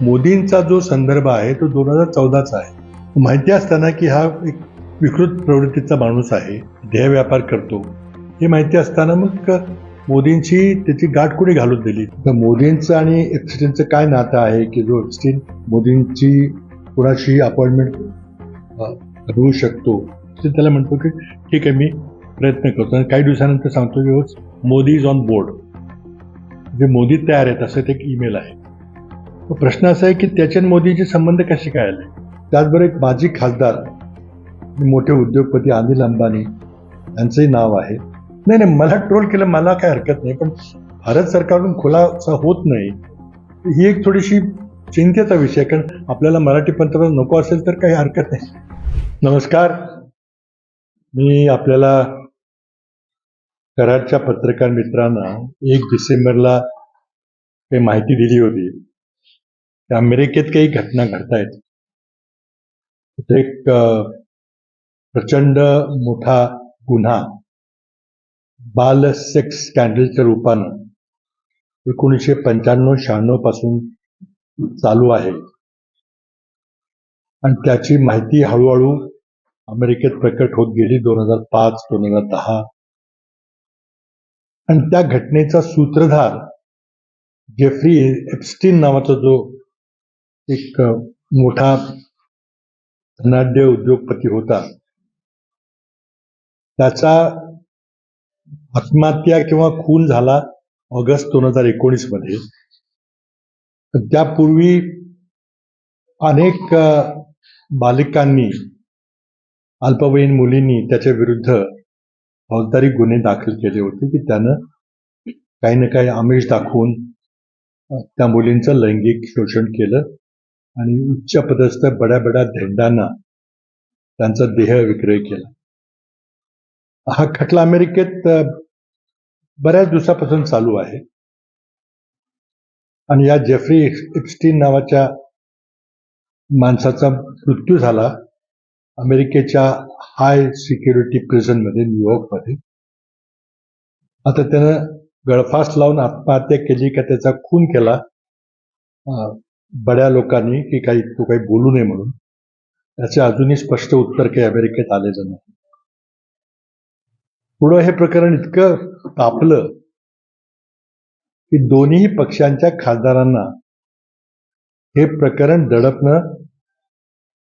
मोदींचा जो संदर्भ आहे तो 2014चा आहे. माहिती असताना की हा एक विकृत प्रवृत्तीचा माणूस आहे, ध्येय व्यापार करतो, हे माहिती असताना मग मोदींची त्याची गाठ कुणी घालून दिली. तर मोदींचं आणि एप्स्टीनचं काय नातं आहे की जो एप्स्टीन मोदींची कुणाशी अपॉइंटमेंट ठरवू शकतो, तर त्याला म्हणतो की ठीक आहे, मी प्रयत्न करतो आणि काही दिवसानंतर सांगतो की मोदी इज ऑन बोर्ड, म्हणजे मोदी तयार आहेत असं ते एक ईमेल आहे. प्रश्न असा आहे की त्याच्या मोदीचे संबंध कसे काय आले. त्याचबरोबर एक माजी खासदार मोठे उद्योगपती अनिल अंबानी यांचंही नाव आहे. नाही, मला ट्रोल केलं, मला काय हरकत नाही, पण भारत सरकारकडून खुलासा होत नाही ही एक थोडीशी चिंतेचा विषय, कारण आपल्याला मराठी पंतप्रधान नको असेल तर काही हरकत नाही. नमस्कार, मी आपल्याला कराडच्या पत्रकार मित्रांना 1 डिसेंबरला काही माहिती दिली होती. अमेरिकेत काही घटना घडतायत. एक प्रचंड मोठा गुन्हा बाल सेक्स स्कॅन्डलच्या रूपानं 1995-96 पासून चालू आहे आणि त्याची माहिती हळूहळू अमेरिकेत प्रकट होत गेली 2005-2010. आणि त्या घटनेचा सूत्रधार जेफ्री एप्स्टीन नावाचा जो एक मोठा धनाढ्य उद्योगपती होता, त्याचा आत्महत्या किंवा खून झाला ऑगस्ट 2019 मध्ये. त्यापूर्वी अनेक बालिकांनी, अल्पवयीन मुलींनी त्याच्या विरुद्ध फौजदारी गुन्हे दाखल केले होते की त्यानं काही ना काही आमिष दाखवून त्या मुलींचं लैंगिक शोषण केलं आणि उच्च पदस्थ बड्या बड्या धेंडांना त्यांचा देह विक्रय केला. हा खटला अमेरिकेत बऱ्याच दिवसापासून चालू आहे आणि या जेफ्री एप्स्टीन नावाच्या माणसाचा मृत्यू झाला अमेरिकेच्या हाय सिक्युरिटी प्रिझन मध्ये, न्यूयॉर्कमध्ये. आता त्यानं गळफास लावून आत्महत्या केली का त्याचा खून केला बड्या लोकांनी की काही तो काही बोलू नये म्हणून, त्याचे अजूनही स्पष्ट उत्तर काही अमेरिकेत आलेलं नाही. पुढं हे प्रकरण इतकं तापलं की दोन्ही पक्षांच्या खासदारांना हे प्रकरण दडपणं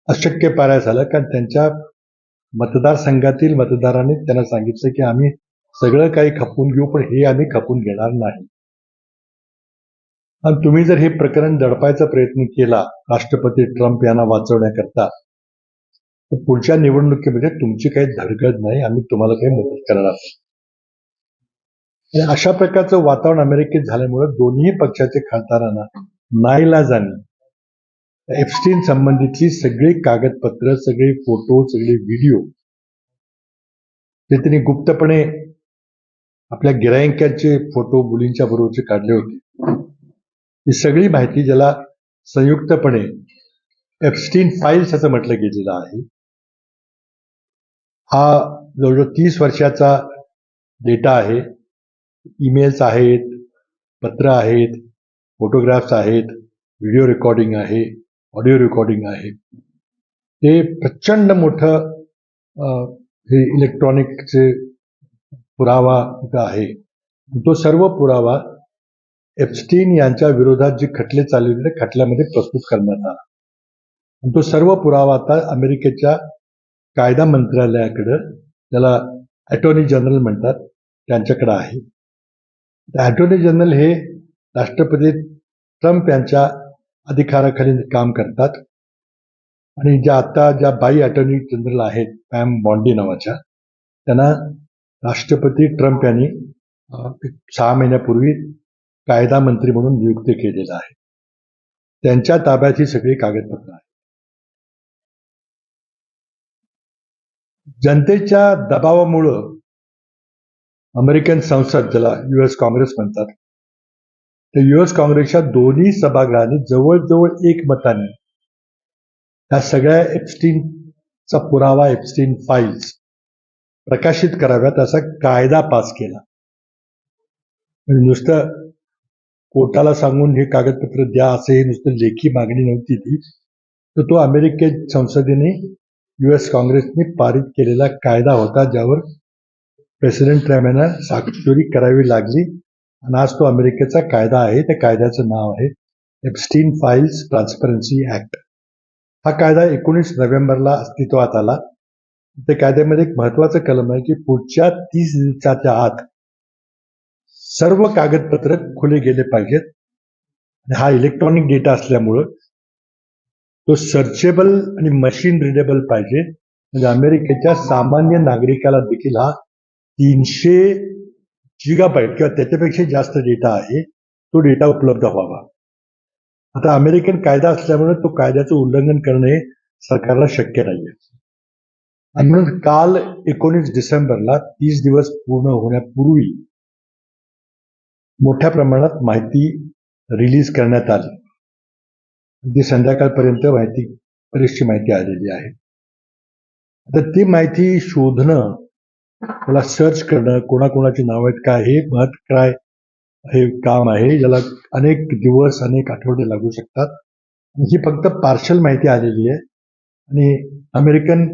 अशक्य पाराय झालं, कारण त्यांच्या मतदारसंघातील मतदारांनी त्यांना सांगितलं की आम्ही सगळं काही खपवून घेऊ, पण हे आम्ही खपवून घेणार नाही. आणि तुम्ही जर हे प्रकरण दडपायचा प्रयत्न केला राष्ट्रपती ट्रम्प यांना वाचवण्याकरता, तर पुढच्या निवडणुकीमध्ये तुमची काही धडगड नाही, आम्ही तुम्हाला काही मदत करणार नाही. अशा प्रकारचं वातावरण अमेरिकेत झाल्यामुळे दोन्ही पक्षाचे खासदारांना नाईलाजाने एप्स्टीन संबंधीची सगळी कागदपत्र, सगळे फोटो, सगळे व्हिडिओ ते त्यांनी गुप्तपणे आपल्या गिराईकांचे फोटो मुलींच्या बरोबरचे काढले होते. ही सगळी माहिती, ज्याला संयुक्तपणे एप्स्टीन फाईल्स असं म्हटलं गेलेलं आहे, हा जवळजवळ 30 वर्षाचा डेटा आहे. ईमेल्स आहेत, पत्र आहेत, फोटोग्राफ्स आहेत, व्हिडिओ रेकॉर्डिंग आहे, ऑडिओ रेकॉर्डिंग आहे. हे प्रचंड मोठं हे इलेक्ट्रॉनिकचे पुरावा इथं आहे. तो सर्व पुरावा एप्स्टीन यांच्या विरोधात जे खटले चाललेले खटल्यामध्ये प्रस्तुत करण्यात आला. तो सर्व पुरावा आता अमेरिकेच्या कायदा मंत्रालयाकडे, त्याला अटॉर्नी जनरल म्हणतात, त्यांच्याकडे आहे. अटॉर्नी जनरल हे राष्ट्रपती ट्रम्प यांच्या अधिकाराखाली काम करतात आणि ज्या बाई अटॉर्नी जनरल आहेत, पॅम बॉन्डी नावाच्या, त्यांना राष्ट्रपती ट्रम्प यांनी 6 महिन्यापूर्वी कायदा मंत्री म्हणून नियुक्त केलेलं आहे. त्यांच्या ताब्यात ही सगळी कागदपत्र आहेत. जनतेच्या दबावामुळं अमेरिकन संसद, ज्याला युएस काँग्रेस म्हणतात, तर युएस काँग्रेसच्या दोन्ही सभागृहांनी जवळजवळ एकमताने या सगळ्या एप्स्टीनचा पुरावा, एप्स्टीन फाईल्स प्रकाशित कराव्यात असा कायदा पास केला. नुसतं कोर्टाला सांगून हे कागदपत्र द्या असं हे नुसतं लेखी मागणी नव्हती ती, तर तो अमेरिकेत संसदेने US काँग्रेसने पारित केलेला कायदा होता, ज्यावर प्रेसिडेंट ट्रम्प यांना स्वाक्षरी करावी लागली आणि आज तो अमेरिकेचा कायदा आहे. त्या कायद्याचं नाव आहे एप्स्टीन फाईल्स ट्रान्सपरन्सी ऍक्ट. हा कायदा 19 नोव्हेंबरला अस्तित्वात आला. त्या कायद्यामध्ये एक महत्वाचं कलम आहे की पुढच्या 30 दिवसाच्या आत सर्व कागदपत्र खुले गेले पाहिजेत. हा इलेक्ट्रॉनिक डेटा असल्यामुळं तो सर्चेबल आणि मशीन रिडेबल पाहिजे. म्हणजे अमेरिकेच्या सामान्य नागरिकाला देखील हा 300 GB किंवा त्याच्यापेक्षा जास्त डेटा आहे, तो डेटा उपलब्ध व्हावा. आता अमेरिकन कायदा असल्यामुळे तो कायद्याचं उल्लंघन करणे सरकारला शक्य नाहीये. आणि म्हणून काल 19 डिसेंबरला 30 दिवस पूर्ण होण्यापूर्वी मोठ्या प्रमाणात माहिती रिलीज करण्यात आली. अगदी संध्याकाळपर्यंत बरीचशी माहिती आलेली आहे. आता ती माहिती शोधणं, त्याला सर्च करणं, कोणाकोणाची नावं आहेत काय, हे काम आहे, ज्याला अनेक दिवस अनेक आठवडे लागू शकतात. ही फक्त पार्शल माहिती आलेली आहे आणि अमेरिकन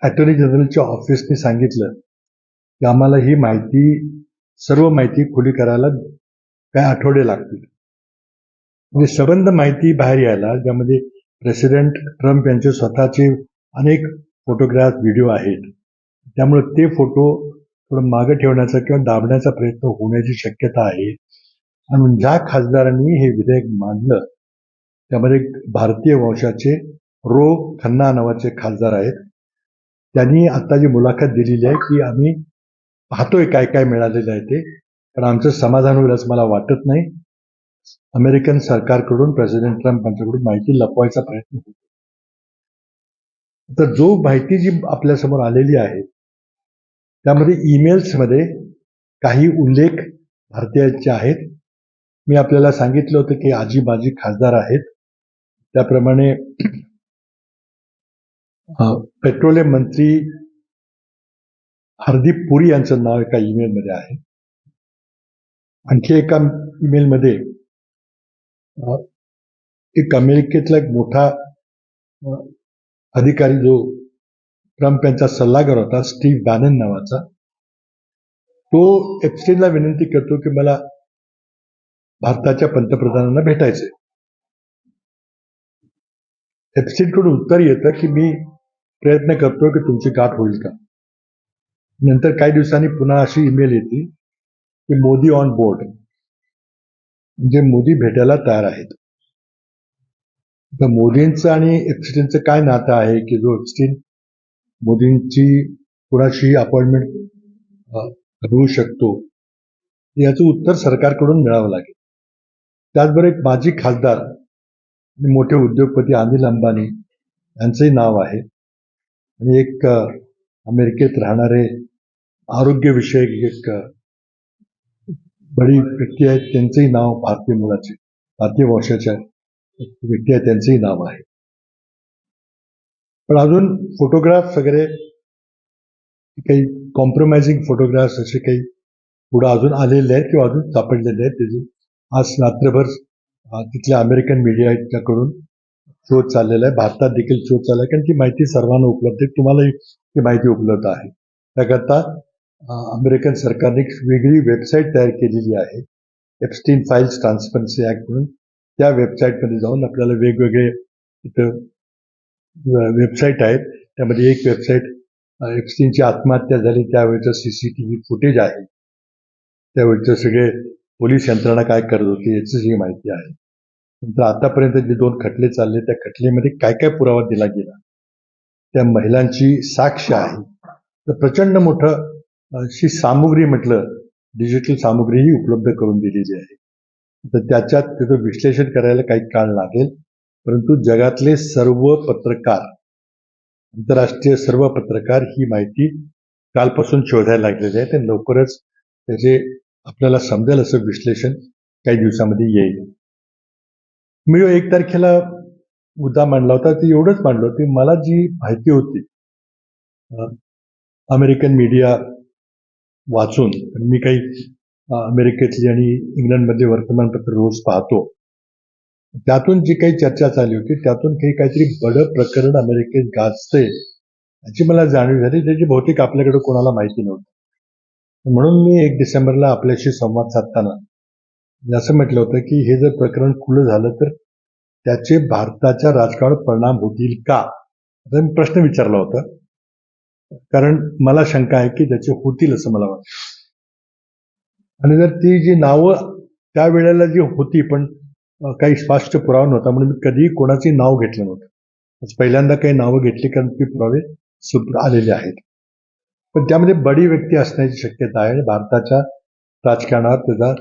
अटॉर्नी जनरलच्या ऑफिसने सांगितलं की आम्हाला ही सर्व माहिती खुली करायला काय आठवडे लागतील. म्हणजे संबंध माहिती बाहेर यायला, ज्यामध्ये प्रेसिडेंट ट्रम्प यांचे स्वतःचे अनेक फोटोग्राफ व्हिडिओ आहेत, त्यामुळे ते फोटो थोडं मागे ठेवण्याचा किंवा दाबण्याचा प्रयत्न होण्याची शक्यता आहे. आणि ज्या खासदारांनी हे विधेयक मांडलं त्यामध्ये भारतीय वंशाचे रो खन्ना नावाचे खासदार आहेत. त्यांनी आता जी मुलाखत दिलेली आहे की आम्ही पाहतोय काय काय मिळालेलं आहे ते, पण आमचं समाधान होईल असं मला वाटत नाही. अमेरिकन सरकारकडून प्रेसिडेंट ट्रम्प यांच्याकडून माहिती लपवायचा प्रयत्न होतो. तर जो माहिती जी आपल्यासमोर आलेली आहे त्यामध्ये ईमेल्समध्ये काही उल्लेख भारतीयांचे आहेत. मी आपल्याला सांगितलं होतं की आजी बाजी खासदार आहेत. त्याप्रमाणे पेट्रोलियम मंत्री हरदीप पुरी यांचं नाव एका ईमेलमध्ये आहे. आणखी एका ईमेलमध्ये एक अमेरिकेतला एक मोठा अधिकारी जो ट्रम्प यांचा सल्लागार होता, स्टीव्ह बॅनन नावाचा, तो एप्स्टीनला विनंती करतो की मला भारताच्या पंतप्रधानांना भेटायचंय. एप्स्टीनकडून उत्तर येतं की मी प्रयत्न करतो की तुमची गाठ होईल का. नंतर काही दिवसांनी पुन्हा अशी ईमेल येते की मोदी ऑन बोर्ड, म्हणजे मोदी भेटायला तयार आहेत. तर मोदींचं आणि एप्स्टीनचं काय नातं आहे की जो एप्स्टीन मोदींची कुणाशीही अपॉइंटमेंट होऊ शकतो, याचं उत्तर सरकारकडून मिळावं लागेल. त्याचबरोबर एक माजी खासदार आणि मोठे उद्योगपती अनिल अंबानी यांचंही नाव आहे आणि एक अमेरिकेत राहणारे आरोग्यविषयक एक बडी व्यक्ती आहेत, त्यांचंही नाव भारतीय वंशाच्या व्यक्ती आहेत, त्यांचंही नाव आहे. पण अजून फोटोग्राफ्स वगैरे काही कॉम्प्रोमाइजिंग फोटोग्राफ्स असे काही पुढे अजून आलेले आहेत किंवा अजून सापडलेले आहेत. त्याची आज रात्रभर तिथल्या अमेरिकन मीडियाकडून शोध चाललेला आहे. भारतात देखील शोध चालला आहे, कारण ती माहिती सर्वांना उपलब्ध आहे. तुम्हालाही ती माहिती उपलब्ध आहे. त्याकरता अमेरिकन सरकारने एक वेगळी वेबसाईट तयार केलेली आहे, एप्स्टीन फाईल्स ट्रान्सपरन्सी ऍक्ट म्हणून. त्या वेबसाईटमध्ये जाऊन आपल्याला वेगवेगळे तिथं वेबसाईट आहेत. त्यामध्ये एक वेबसाईट एप्स्टीनची आत्महत्या झाली त्यावेळेचं CCTV फुटेज आहे. त्यावेळेचे सगळे पोलीस यंत्रणा काय करत होती याची माहिती आहे. नंतर आतापर्यंत जे 2 खटले चालले त्या खटलेमध्ये काय काय पुरावा दिला गेला, त्या महिलांची साक्ष आहे. तर प्रचंड मोठं अशी सामुग्री, म्हटलं डिजिटल सामुग्रीही उपलब्ध करून दिलेली आहे. तर त्याच्यात त्याचं विश्लेषण करायला काही काळ लागेल, परंतु जगातले सर्व पत्रकार, आंतरराष्ट्रीय सर्व पत्रकार ही माहिती कालपासून शोधायला लागलेली आहे. ते लवकरच त्याचे आपल्याला समजेल असं विश्लेषण काही दिवसामध्ये येईल. मी 1 तारखेला मुद्दा मांडला होता, ते एवढंच मांडलं होतं, मला जी माहिती होती अमेरिकन मीडिया वाचून, मी काही अमेरिकेतली आणि इंग्लंडमधले वर्तमानपत्र रोज पाहतो. त्यातून जी काही चर्चा चालली होती त्यातून काहीतरी बडं प्रकरण अमेरिकेत गाजतंय याची मला जाणीव झाली, त्याची बहुतेक आपल्याकडे कोणाला माहिती नव्हती. म्हणून मी 1 डिसेंबरला आपल्याशी संवाद साधताना असं म्हटलं होतं की हे जर प्रकरण खुलं झालं तर त्याचे भारताच्या राजकारणावर परिणाम होतील का, असा मी प्रश्न विचारला होता. कारण मला शंका आहे की त्याचे होतील असं मला वाटतं. आणि जर ती जी नावं त्यावेळेला जी होती पण काही स्पष्ट पुरावा नव्हता म्हणून मी कधीही कोणाचे नाव घेतलं नव्हतं. आज पहिल्यांदा काही नावं घेतली कारण ती पुरावे आलेले आहेत. पण त्यामध्ये बडी व्यक्ती असण्याची शक्यता आहे. भारताच्या राजकारणावर त्याचा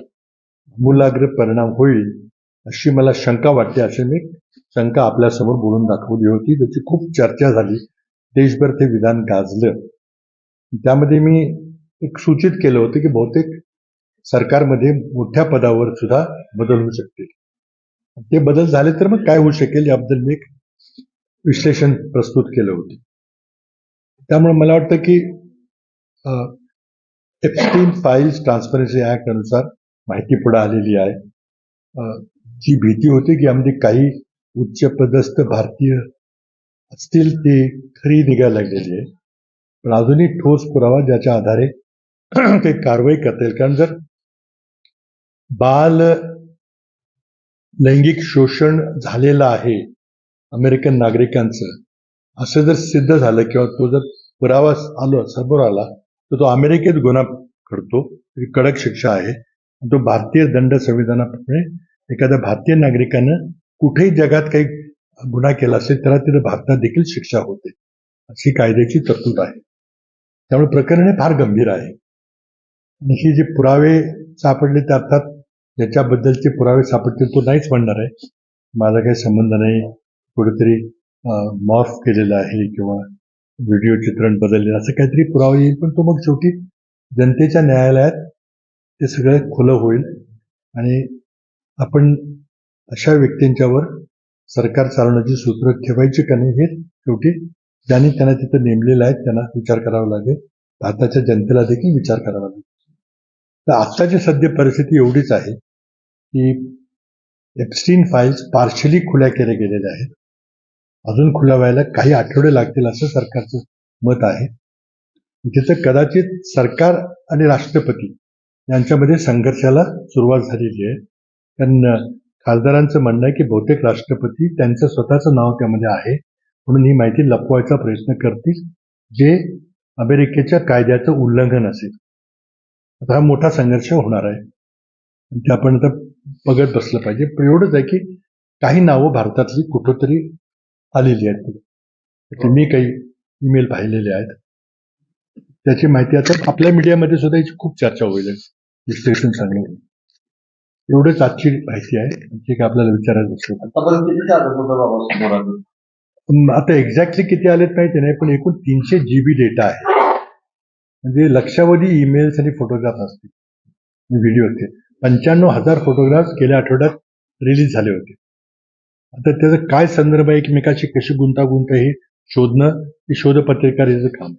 मूलाग्र परिणाम होईल अशी मला शंका वाटते. अशी मी शंका आपल्यासमोर बोलून दाखवली होती. त्याची खूप चर्चा झाली. देशभर ते विधान गाजलं. त्यामध्ये मी एक सूचित केलं होतं की बहुतेक सरकारमध्ये मोठ्या पदावर सुद्धा बदल होऊ शकतील. ते बदल झाले तर मग काय होऊ शकेल याबद्दल मी एक विश्लेषण प्रस्तुत केलं होतं. त्यामुळे मला वाटतं की एप्स्टीन फाईल्स ट्रान्सपरन्सी ऍक्ट अनुसार माहिती पुढे आलेली आहे. जी भीती होती की यामध्ये काही उच्चपदस्थ भारतीय असतील ते खरी निघायला लागलेली आहे. पण अजूनही ठोस पुरावा ज्याच्या आधारे काही कारवाई करता येईल. कारण जर बाल लैंगिक शोषण झालेलं आहे अमेरिकन नागरिकांचं असं जर सिद्ध झालं किंवा तो जर पुरावा समोर आला तर तो अमेरिकेत गुन्हा घडतो, कडक शिक्षा आहे. तो भारतीय दंड संविधानाप्रमाणे एखाद्या भारतीय नागरिकानं कुठेही जगात काही गुन्हा केला असेल त्याला तिथे भारतात देखील शिक्षा होते, अशी कायद्याची तरतूद आहे. त्यामुळे प्रकरण हे फार गंभीर आहे. आणि हे जे पुरावे सापडले ते अर्थात ज्याच्याबद्दलचे पुरावे सापडतील तो नाहीच म्हणणार आहे, माझा काही संबंध नाही, कुठेतरी मॉर्फ केलेला आहे किंवा व्हिडिओ चित्रण बदललेलं असं काहीतरी पुरावा येईल. पण तो मग शेवटी जनतेच्या न्यायालयात ते सगळं खुलं होईल आणि आपण अशा व्यक्तींच्यावर सरकार चालवण्याची सूत्र ठेवायची का नाही हे शेवटी ज्यांनी त्यांना तिथं नेमलेलं आहे त्यांना विचार करावा लागेल. भारताच्या जनतेला देखील विचार करावा लागेल. तर आत्ताची सध्या परिस्थिती एवढीच आहे की एप्स्टीन फाईल्स पार्शली खुल्या केल्या गेलेल्या आहेत. अजून खुल्या व्हायला काही आठवडे लागतील असं सरकारचं मत आहे. तिथं कदाचित सरकार आणि राष्ट्रपती यांच्यामध्ये संघर्षाला सुरुवात झालेली आहे. कारण खासदारांचं म्हणणं आहे की बहुतेक राष्ट्रपती त्यांचं स्वतःचं नाव त्यामध्ये आहे म्हणून ही माहिती लपवायचा प्रयत्न करतील, जे अमेरिकेच्या कायद्याचं उल्लंघन असेल. आता हा मोठा संघर्ष होणार आहे. ते आपण आता बघत बसलं पाहिजे. पण एवढंच आहे की काही नावं भारतातली कुठंतरी आलेली आहेत. मी काही ईमेल पाहिलेले आहेत, त्याची माहिती आता आपल्या मीडियामध्ये सुद्धा याची खूप चर्चा होईल, विश्लेषण चांगलं होईल. एवढंच आजची माहिती आहे. जे काय आपल्याला विचारायचं असलं आता एक्झॅक्टली किती आलेत माहिती नाही, पण एकूण 300 GB डेटा आहे. म्हणजे लक्षावधी ईमेल्स आणि फोटोग्राफ असतील, व्हिडिओ होते. 95,000 फोटोग्राफ्स गेल्या आठवड्यात रिलीज झाले होते. आता त्याचा काय संदर्भ आहे, एकमेकाशी कशी गुंतागुंत हे शोधणं, हे शोधपत्रिकाचं काम.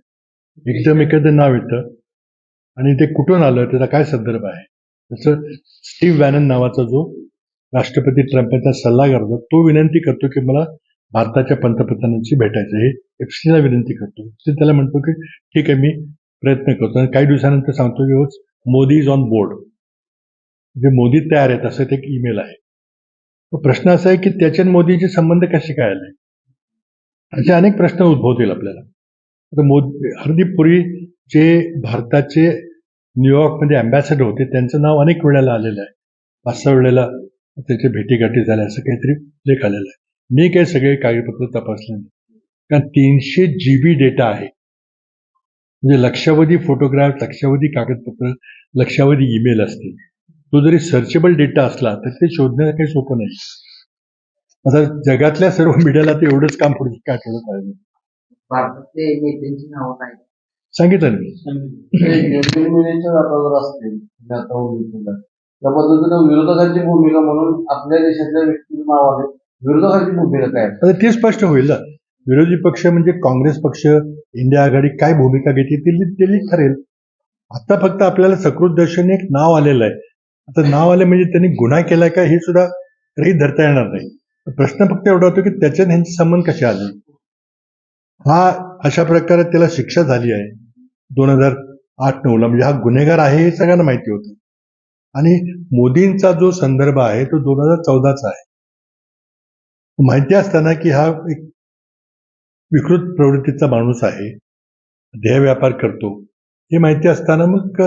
एकदम एखादं नाव येतं आणि ते कुठून आलं, त्याचा काय संदर्भ आहे. तसं स्टीव्ह बॅनन नावाचा जो राष्ट्रपती ट्रम्पचा सल्लागार होता तो विनंती करतो की मला भारताच्या पंतप्रधानांशी भेटायचं, हे एप्स्टीनला विनंती करतो. ते त्याला म्हणतो की ठीक आहे, मी प्रयत्न करतो. आणि काही दिवसानंतर सांगतो की मोदी इज ऑन बोर्ड, म्हणजे मोदी तयार आहेत असं ते एक ईमेल आहे. प्रश्न असा आहे की त्याच्या मोदीचे संबंध कसे काय आले, असे अनेक प्रश्न उद्भवतील आपल्याला. आता हरदीपपुरी जे भारताचे न्यूयॉर्कमध्ये अँबॅसेडर होते त्यांचं नाव अनेक वेळेला आलेलं आहे. 5-6 वेळेला त्याचे भेटीगाठी झाल्या असं काहीतरी लेख आलेला आहे. मी काही सगळे कागदपत्र तपासले नाही, कारण 300 GB डेटा आहे. म्हणजे लक्षावधी फोटोग्राफ, लक्षावधी कागदपत्र, लक्षावधी ईमेल असतील. तो जरी सर्चेबल डेटा असला तर ते शोधणं काही सोपं नाही. आता जगातल्या सर्व मीडियाला ते एवढंच काम पुढे काय आठवडत आहे. भारतातले नेत्यांची नावं काय सांगितलं मी. असतील त्या पद्धतीनं विरोधकांची भूमिका म्हणून आपल्या देशातल्या व्यक्तीचं नाव आले, विरोधकांची भूमिका काय? आता ते स्पष्ट होईल ना. विरोधी पक्ष म्हणजे काँग्रेस पक्ष, इंडिया आघाडी काय भूमिका घेते ते ठरेल. आता फक्त आपल्याला सकृत दर्शनी एक नाव आलेलं आहे. आता नाव आलं म्हणजे त्यांनी गुन्हा केलाय का हे सुद्धा काही धरता येणार नाही. प्रश्न फक्त एवढा होतो की त्याच्यात ह्यांचे संबंध कसे आले. हा अशा प्रकारे त्याला शिक्षा झाली आहे 2008-9ला, म्हणजे हा गुन्हेगार आहे हे सगळ्यांना माहिती होतं. आणि मोदींचा जो संदर्भ आहे तो 2014चा आहे. माहिती असताना की हा एक विकृत प्रवृत्तीचा माणूस आहे, ध्येय व्यापार करतो, हे माहिती असताना मग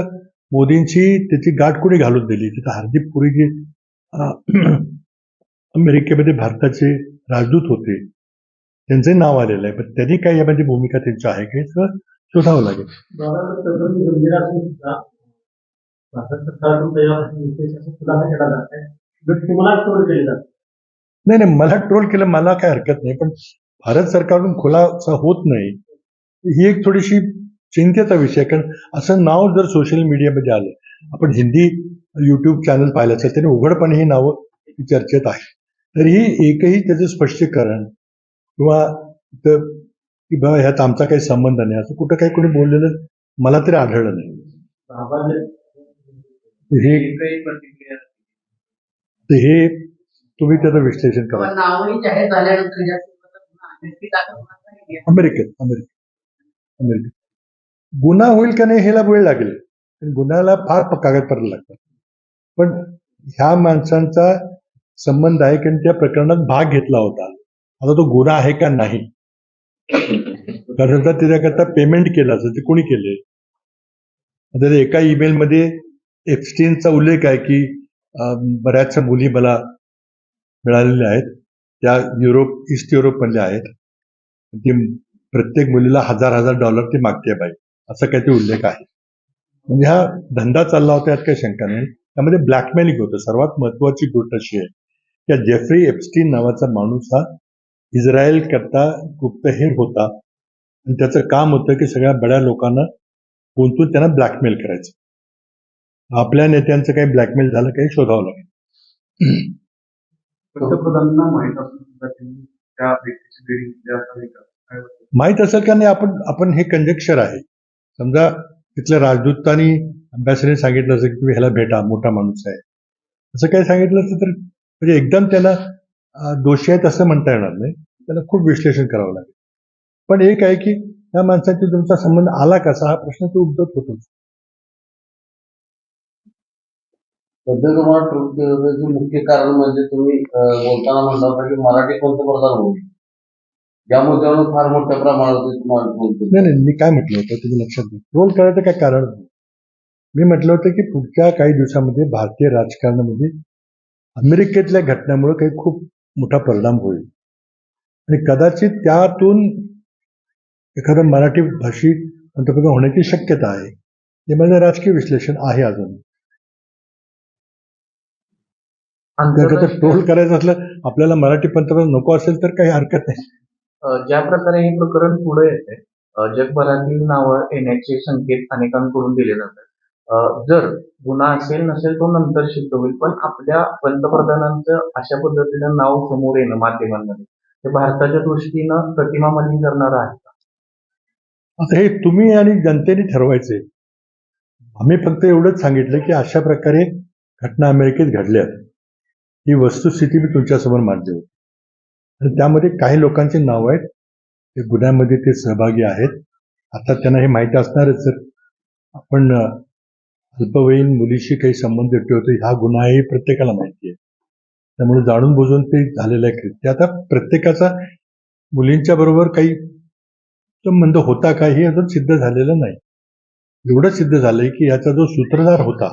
मोदींची त्याची गाठ कोणी घालून दिली. तिथं हरदीप पुरी जे अमेरिकेमध्ये भारताचे राजदूत होते त्यांचे नाव आलेलं आहे, पण त्यांनी काय यामध्ये भूमिका त्यांची आहे का हे सगळं शोधावं लागेल. नाही नाही, मला ट्रोल केलं मला काय हरकत नाही, पण भारत सरकारकडून खुलासा होत नाही ही एक थोडीशी चिंतेचा विषय. कारण असं नाव जर सोशल मीडियामध्ये आलं, आपण हिंदी युट्यूब चॅनल पाहिलं असेल त्याने उघडपणे ही नावं चर्चेत आहे, तरीही एकही त्याचं स्पष्टीकरण किंवा की बाबा ह्यात आमचा काही संबंध नाही असं कुठं काही कोणी बोललेलं मला तरी आढळलं नाही. हे तुम्ही त्याचं विश्लेषण करा. नावही जाहीर झाल्यानंतर अमेरिकेत गुन्हा होईल का नाही ह्याला वेळ लागेल, गुन्ह्याला फार कागदपत्र लागतात. पण ह्या माणसांचा संबंध आहे की त्या प्रकरणात भाग घेतला होता. आता तो गुन्हा आहे का नाही, कारण त्याच्याकरता पेमेंट केलं असेल ते कोणी केले. आता एका ईमेलमध्ये एप्स्टीनचा उल्लेख आहे की बऱ्याचशा मुली मला मिळालेल्या आहेत, त्या ईस्ट युरोपमधल्या आहेत, ती प्रत्येक मुलीला $1000 ती मागते बाई, असं काहीतरी उल्लेख आहे. म्हणजे हा धंदा चालला होता यात काही शंका नाही. त्यामध्ये ब्लॅकमेलिंग होतं. सर्वात महत्वाची गोष्ट अशी आहे की जेफ्री एप्स्टीन नावाचा माणूस हा इस्रायल करता गुप्तहेर होता आणि त्याचं काम होतं की सगळ्या बड्या लोकांना गुंतून त्यांना ब्लॅकमेल करायचं. आपल्या नेत्यांचं काही ब्लॅकमेल झालं काही शोधावं लागेल. पंतप्रधानांना माहित असून त्या व्यक्तीची माहित असेल का नाही आपण हे कंजेक्चर आहे. समजा तिथल्या राजदूतांनी अँबॅसेडरने सांगितलं असेल की तुम्ही ह्याला भेटा, मोठा माणूस आहे, असं काही सांगितलं असतं तर म्हणजे एकदम त्याला दोषी आहेत असं म्हणता येणार नाही. त्याला खूप विश्लेषण करावं लागेल. पण एक आहे की त्या माणसाची तुमचा संबंध आला कसा हा प्रश्न तो उद्भवत होतोच. सध्या तुम्हाला ट्रूथ मुख्य कारण म्हणजे तुम्ही बोलताना म्हणता होता की मराठी पंतप्रधान होईल, या मुद्द्यावर फार मोठ्या प्रमाणात बोलतो. नाही, मी काय म्हटलं होतं तुम्ही लक्षात घ्या. ट्रोल करायचं काय कारण नाही. मी म्हटलं होतं की पुढच्या काही दिवसामध्ये भारतीय राजकारणामध्ये अमेरिकेतल्या घटनांमुळे काही खूप मोठा परिणाम होईल आणि कदाचित त्यातून एखादं मराठी भाषिक पंतप्रधान होण्याची शक्यता आहे. हे माझं राजकीय विश्लेषण आहे. अजून त्याकरता ट्रोल करायचं असलं आपल्याला मराठी पंतप्रधान नको असेल तर काही हरकत नाही. ज्या प्रकारे हे प्रकरण पुढे येते, जगभरातील नावं येण्याचे संकेत अनेकांकडून दिले जातात. जर गुन्हा असेल नसेल तो नंतर सिद्ध होईल, पण आपल्या पंतप्रधानांचं अशा पद्धतीनं नाव समोर येणं माध्यमांमध्ये हे भारताच्या दृष्टीनं प्रतिमा मलिन करणारं आहे का? आता हे तुम्ही आणि जनतेने ठरवायचे. आम्ही फक्त एवढंच सांगितलं की अशा प्रकारे घटना अमेरिकेत घडल्या, ही वस्तुस्थिती मी तुमच्यासमोर मांडली होती आणि त्यामध्ये काही लोकांची नावं आहेत, ते गुन्ह्यामध्ये ते सहभागी आहेत. आता त्यांना हे माहिती असणारच. जर आपण अल्पवयीन मुलीशी काही संबंध ठेवतो हा गुन्हा हे प्रत्येकाला माहिती आहे, त्यामुळे जाणून बुजून ते झालेलं आहे. ते आता प्रत्येकाचा मुलींच्या बरोबर काही संबंध होता का हे अजून सिद्ध झालेलं नाही. एवढं सिद्ध झालंय की याचा जो सूत्रधार होता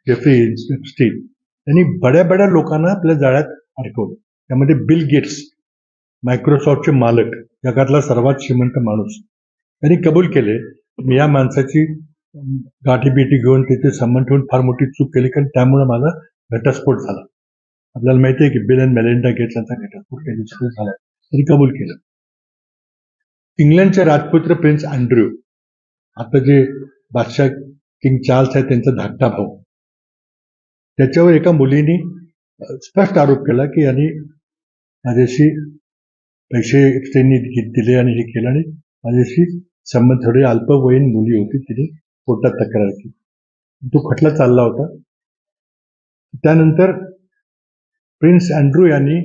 जेफ्री एप्स्टीन, त्यांनी बड्या बड्या लोकांना आपल्या जाळ्यात अडकवलं. त्यामध्ये बिल गेट्स, मायक्रोसॉफ्टचे मालक, जगातला सर्वात श्रीमंत माणूस, त्यांनी कबूल केले मी या माणसाची गाठीबिटी घेऊन तिथे संबंध ठेवून फार मोठी चूक केली, कारण त्यामुळे माझा घटस्फोट झाला. आपल्याला माहिती आहे की बिल अँड मेलिंडा गेट्स यांचा घटस्फोट काही दिवसात झाला, त्यांनी कबूल केलं. इंग्लंडचे राजपुत्र प्रिन्स अँड्र्यू, आता जे बादशाह किंग चार्ल्स आहे त्यांचा धाकटा भाऊ, त्याच्यावर एका मुलीने स्पष्ट आरोप केला की यांनी माझ्याशी पैसे त्यांनी दिले आणि हे केलं आणि माझ्याशी संबंध, थोडी अल्पवयीन मुली होती तिने कोर्टात तक्रार केली. तो खटला चालला होता. त्यानंतर प्रिन्स अँड्रू यांनी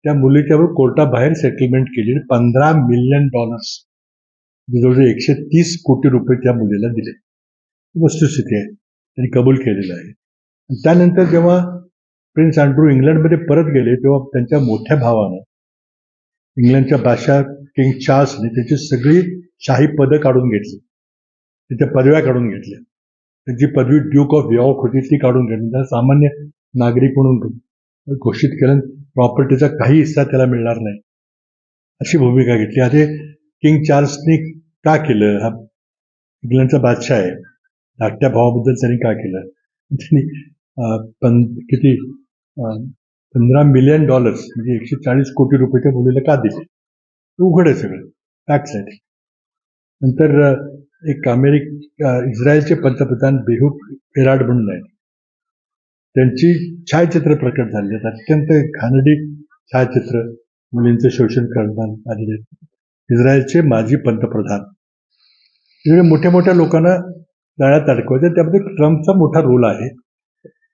त्या मुलीच्यावर कोर्टाबाहेर सेटलमेंट केली. $15 मिलियन जवळजवळ 130 कोटी रुपये त्या मुलीला दिले. वस्तुस्थिती आहे, त्यांनी कबूल केलेलं आहे. आणि त्यानंतर जेव्हा प्रिन्स अँड्रू इंग्लंडमध्ये परत गेले तेव्हा त्यांच्या मोठ्या भावानं इंग्लंडच्या बादशाह किंग चार्ल्सने त्याची सगळी शाही पदं काढून घेतली, त्याच्या पदव्या काढून घेतल्या. त्यांची पदवी ड्यूक ऑफ यॉर्क होती ती काढून घेतली. त्याला सामान्य नागरिक म्हणून घोषित केलं. प्रॉपर्टीचा काही हिस्सा त्याला मिळणार नाही अशी भूमिका घेतली. आता किंग चार्ल्सने का केलं? हा इंग्लंडचा बादशाह आहे, धाकट्या भावाबद्दल त्यांनी का केलं? त्यांनी किती $15 मिलियन म्हणजे 140 कोटी रुपये त्या मुलीला का दिले? उघड आहे सगळं, फॅक्ट्स आहे. नंतर एक इस्रायलचे पंतप्रधान बेहूद एराड म्हणून आहे, त्यांची छायाचित्र प्रकट झाली आहेत. अत्यंत घाणेरडी छायाचित्र मुलींचं शोषण करण्यात आलेले. इस्रायलचे माजी पंतप्रधान तिकडे मोठ्या मोठ्या लोकांना जाळ्यात अडकवायचं. त्यामध्ये ट्रम्पचा मोठा रोल आहे.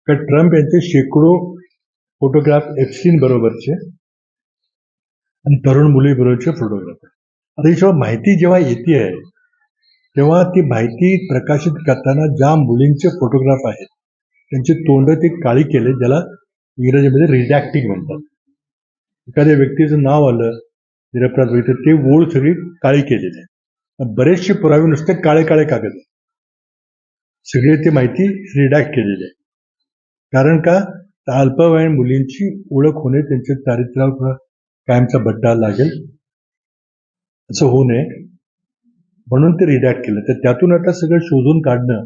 कारण ट्रम्प यांचे शेकडो फोटोग्राफ एप्स्टीन बरोबरचे आणि तरुण मुलीबरोबरचे फोटोग्राफ. आता ही जेव्हा माहिती जेव्हा येते आहे तेव्हा ती माहिती प्रकाशित करताना ज्या मुलींचे फोटोग्राफ आहेत त्यांचे तोंड ते काळी केले, ज्याला इंग्रजीमध्ये रिडॅक्टिंग म्हणतात. एखाद्या व्यक्तीचं नाव आलं निरपराध व्यक्ती, ते ओळ सगळी काळी केलेली आहे. बरेचसे पुरावे नुसते काळे काळे कागद, सगळे ते माहिती रिडॅक्ट केलेली आहे. कारण का? अल्पवयीन मुलींची ओळख होणे, त्यांच्या चारित्र्यावर कायमचा बट्टा लागेल असं होऊ नये म्हणून ते रिडॅक्ट केलं. तर त्यातून आता सगळं शोधून काढणं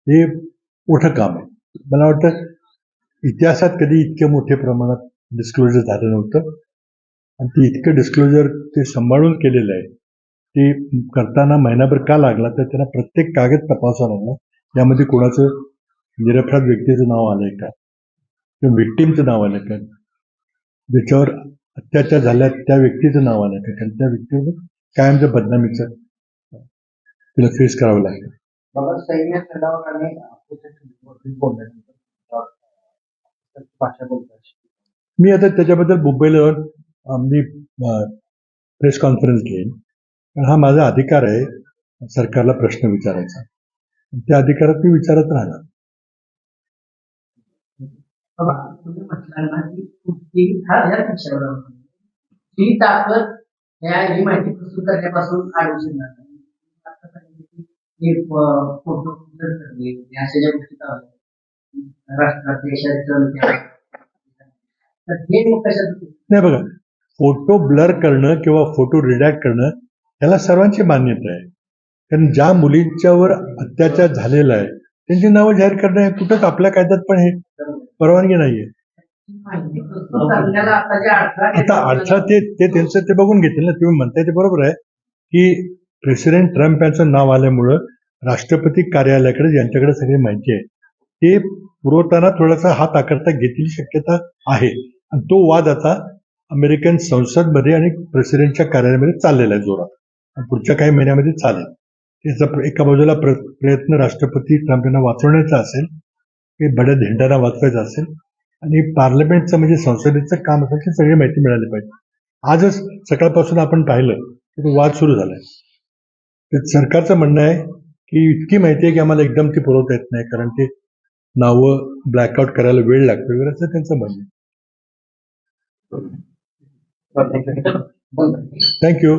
हे मोठं काम आहे. मला वाटतं इतिहासात कधी इतक्या मोठ्या प्रमाणात डिस्क्लोजर झालं नव्हतं आणि ते इतकं डिस्क्लोजर ते सांभाळून केलेलं आहे. ते करताना महिनाभर का लागला? तर त्यांना प्रत्येक कागद तपासावा लागला. यामध्ये कोणाचं निरपराध व्यक्तीचं नाव आलंय का, किंवा विक्टीमचं नाव आलं का, ज्याच्यावर अत्याचार झाला त्या व्यक्तीचं नाव आलं का, कारण त्या व्यक्तीवर कायमचं बदनामीचं तिला फेस करावं लागतं. मला सैन्य चढावर आणि भाषा बोलतात. मी आता त्याच्याबद्दल मुंबईला जाऊन मी प्रेस कॉन्फरन्स घेईन, कारण हा माझा अधिकार आहे सरकारला प्रश्न विचारायचा. त्या अधिकारात मी विचारत राहणार. तुम्ही म्हटलं ना की कुठली ह्या विषयावर ही ताकद ही माहिती प्रस्तुत करण्यापासून अडवू शकणार नाही. फोटो अशा ज्या गोष्टी राष्ट्रात देशात तर हे कशात नाही बघा, फोटो ब्लर करणं किंवा फोटो रिडॅक्ट करणं याला सर्वांची मान्यता आहे. कारण ज्या मुलींच्यावर अत्याचार झालेला आहे त्यांची नावं जाहीर करणं हे कुठंच आपल्या कायद्यात पण हे परवानगी नाहीये. आता अडथळा ते त्यांचं ते बघून घेतील ना. तुम्ही म्हणताय ते बरोबर आहे की प्रेसिडेंट ट्रम्प यांचं नाव आल्यामुळं राष्ट्रपती कार्यालयाकडे ज्यांच्याकडे सगळी माहिती आहे ते पुरवताना थोडासा हात आकारता घेतील शक्यता आहे. आणि तो वाद आता अमेरिकन संसदमध्ये आणि प्रेसिडेंटच्या कार्यालयामध्ये चाललेला आहे जोरात, आणि पुढच्या काही महिन्यामध्ये चालेल. त्याचा एका बाजूला प्रयत्न राष्ट्रपती ट्रम्प यांना वाचवण्याचा असेल, की बड्या धेंडांना वाचवायचा असेल, आणि पार्लमेंटचं म्हणजे संसदेचं काम असेल की सगळी माहिती मिळाली पाहिजे. आजच सकाळपासून आपण पाहिलं की तो वाद सुरू झालाय. तर सरकारचं म्हणणं आहे की इतकी माहिती आहे की आम्हाला एकदम ती पुरवता येत नाही, कारण ते नावं ब्लॅकआउट करायला वेळ लागतो वगैरे, असं त्यांचं म्हणणं आहे. थँक्यू.